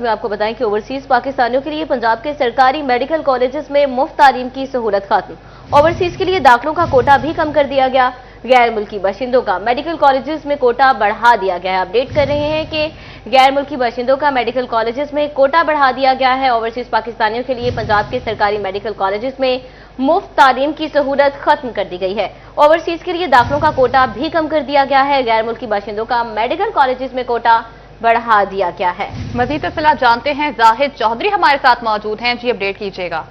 میں آپ کو بتائیں کہ اوورسیز پاکستانیوں کے لیے پنجاب کے سرکاری میڈیکل کالجز میں مفت تعلیم کی سہولت ختم۔ اوورسیز کے لیے داخلوں کا کوٹا بھی کم کر دیا گیا۔ غیر ملکی باشندوں کا میڈیکل کالجز میں کوٹا بڑھا دیا گیا ہے۔ اپڈیٹ کر رہے ہیں کہ غیر ملکی باشندوں کا میڈیکل کالجز میں کوٹا بڑھا دیا گیا ہے۔ اوورسیز پاکستانیوں کے لیے پنجاب کے سرکاری میڈیکل کالجز میں مفت تعلیم کی سہولت ختم کر دی گئی ہے۔ اوورسیز کے لیے داخلوں کا کوٹا بھی کم کر دیا گیا ہے۔ غیر ملکی باشندوں کا میڈیکل کالجز میں کوٹا بڑھا دیا گیا ہے۔ مزید تفصیلات جانتے ہیں، زاہد چودھری ہمارے ساتھ موجود ہیں۔ جی اپڈیٹ کیجیے گا۔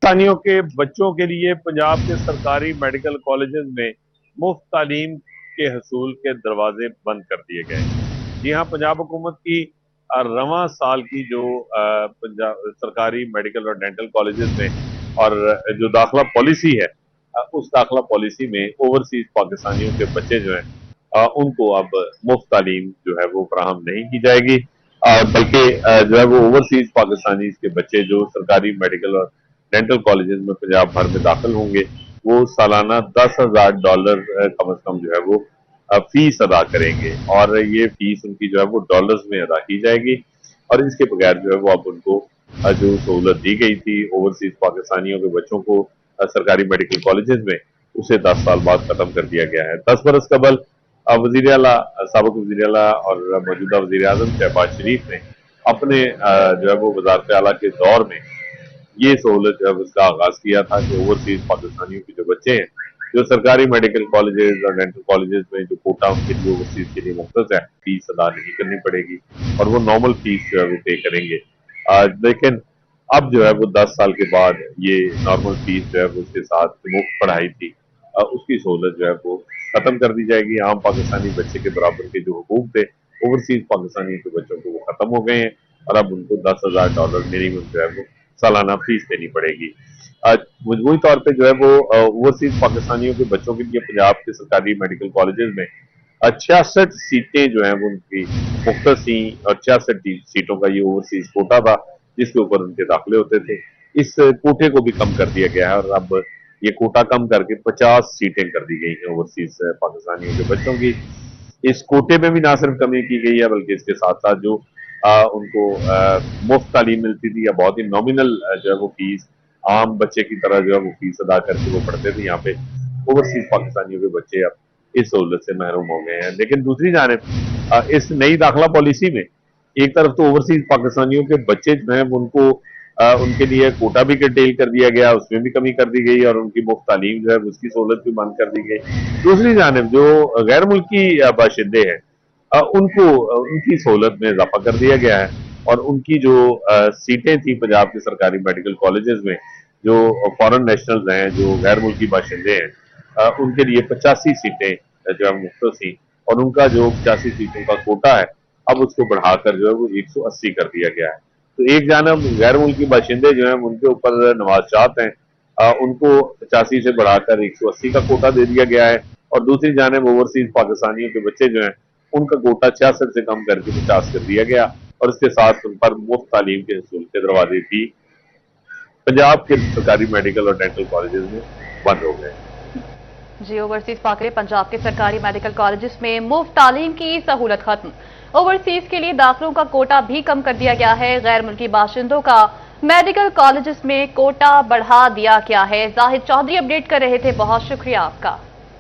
پاکستانیوں کے بچوں کے لیے پنجاب کے سرکاری میڈیکل کالجز میں مفت تعلیم کے حصول کے دروازے بند کر دیے گئے۔ جی ہاں، پنجاب حکومت کی رواں سال کی جو سرکاری میڈیکل اور ڈینٹل کالجز میں اور جو داخلہ پالیسی ہے، اس داخلہ پالیسی میں اوورسیز پاکستانیوں کے بچے جو ہیں ان کو اب مفت تعلیم جو ہے وہ فراہم نہیں کی جائے گی، بلکہ جو ہے وہ اوورسیز پاکستانی کے بچے جو سرکاری میڈیکل اور ڈینٹل کالجز میں پنجاب بھر میں داخل ہوں گے وہ سالانہ $10,000 کم از کم جو ہے وہ فیس ادا کریں گے، اور یہ فیس ان کی جو ہے وہ ڈالرز میں ادا کی جائے گی، اور اس کے بغیر جو ہے وہ اب ان کو جو سہولت دی گئی تھی اوورسیز پاکستانیوں کے بچوں کو سرکاری میڈیکل کالجز میں، اسے 10 سال بعد ختم کر دیا گیا ہے۔ 10 برس قبل وزیر اعلیٰ، سابق وزیر اعلیٰ اور موجودہ وزیر اعظم شہباز شریف نے اپنے جو ہے وہ وزارت اعلیٰ کے دور میں یہ سہولت جو ہے اس کا آغاز کیا تھا کہ اوورسیز پاکستانیوں کے جو بچے ہیں جو سرکاری میڈیکل کالجز اور ڈینٹل کالجز میں جو کوٹا ان کے لیے اوورسیز کے لیے مختص ہے، فیس ادا نہیں کرنی پڑے گی اور وہ نارمل فیس جو ہے وہ پے کریں گے۔ لیکن اب جو ہے وہ 10 سال کے بعد یہ نارمل فیس جو ہے وہ اس کے ساتھ مفت پڑھائی تھی، اس کی سہولت جو ہے وہ ختم کر دی جائے گی۔ عام پاکستانی بچے کے برابر کے جو حقوق تھے اوورسیز پاکستانی کے بچوں کو وہ ختم ہو گئے ہیں، اور اب ان کو $10,000 منیمم جو ہے وہ سالانہ فیس دینی پڑے گی۔ مجموعی طور پہ جو ہے وہ اوورسیز پاکستانیوں کے بچوں کے لیے پنجاب کے سرکاری میڈیکل کالجز میں 66 سیٹیں جو ہیں وہ ان کی مختص تھیں، اور 66 سیٹوں کا یہ اوورسیز کوٹا تھا جس کے اوپر ان کے داخلے ہوتے تھے۔ اس کوٹے کو بھی کم کر دیا گیا ہے، اور اب یہ کوٹا کم کر کے 50 سیٹیں کر دی گئی ہیں اوورسیز پاکستانیوں کے بچوں کی۔ اس کوٹے میں بھی نہ صرف کمی کی گئی ہے بلکہ اس کے ساتھ ساتھ جو ان کو مفت تعلیم ملتی تھی یا بہت ہی نامنل جو ہے وہ فیس عام بچے کی طرح جو ہے وہ فیس ادا کر کے وہ پڑھتے تھے، یہاں پہ اوورسیز پاکستانیوں کے بچے اب اس سہولت سے محروم ہو گئے ہیں۔ لیکن دوسری جانب اس نئی داخلہ پالیسی میں ایک طرف تو اوورسیز پاکستانیوں کے بچے جو ہیں ان کو ان کے لیے کوٹا بھی کرٹیل کر دیا گیا، اس میں بھی کمی کر دی گئی، اور ان کی مفت تعلیم جو ہے اس کی سہولت بھی بند کر دی گئی۔ دوسری جانب جو غیر ملکی باشندے ہیں ان کو ان کی سہولت میں اضافہ کر دیا گیا ہے، اور ان کی جو سیٹیں تھیں پنجاب کے سرکاری میڈیکل کالجز میں جو فارن نیشنلز ہیں، جو غیر ملکی باشندے ہیں، ان کے لیے 85 سیٹیں جو ہے مختص تھیں، اور ان کا جو 85 سیٹوں کا کوٹا ہے اب اس کو بڑھا کر جو ہے وہ 180 کر دیا گیا ہے۔ تو ایک جانب غیر ملکی باشندے جو ہیں ان کے اوپر نوازشات ہیں، ان کو 85 سے بڑھا کر 180 کا کوٹا دے دیا گیا ہے، اور دوسری جانب اوورسیز پاکستانیوں کے بچے جو ہیں ان کا کوٹا 66 سے کم کر کے 50 کر دیا گیا، اور اس کے ساتھ ان پر مفت تعلیم کے حصول کے دروازے بھی پنجاب کے سرکاری میڈیکل اور ڈینٹل کالجز میں بند ہو گئے۔ جی، اوورسیز پنجاب کے سرکاری میڈیکل کالجز میں مفت تعلیم کی سہولت ختم۔ اوورسیز کے لیے داخلوں کا کوٹا بھی کم کر دیا گیا ہے۔ غیر ملکی باشندوں کا میڈیکل کالجز میں کوٹا بڑھا دیا گیا ہے۔ زاہد چودھری اپڈیٹ کر رہے تھے، بہت شکریہ آپ کا۔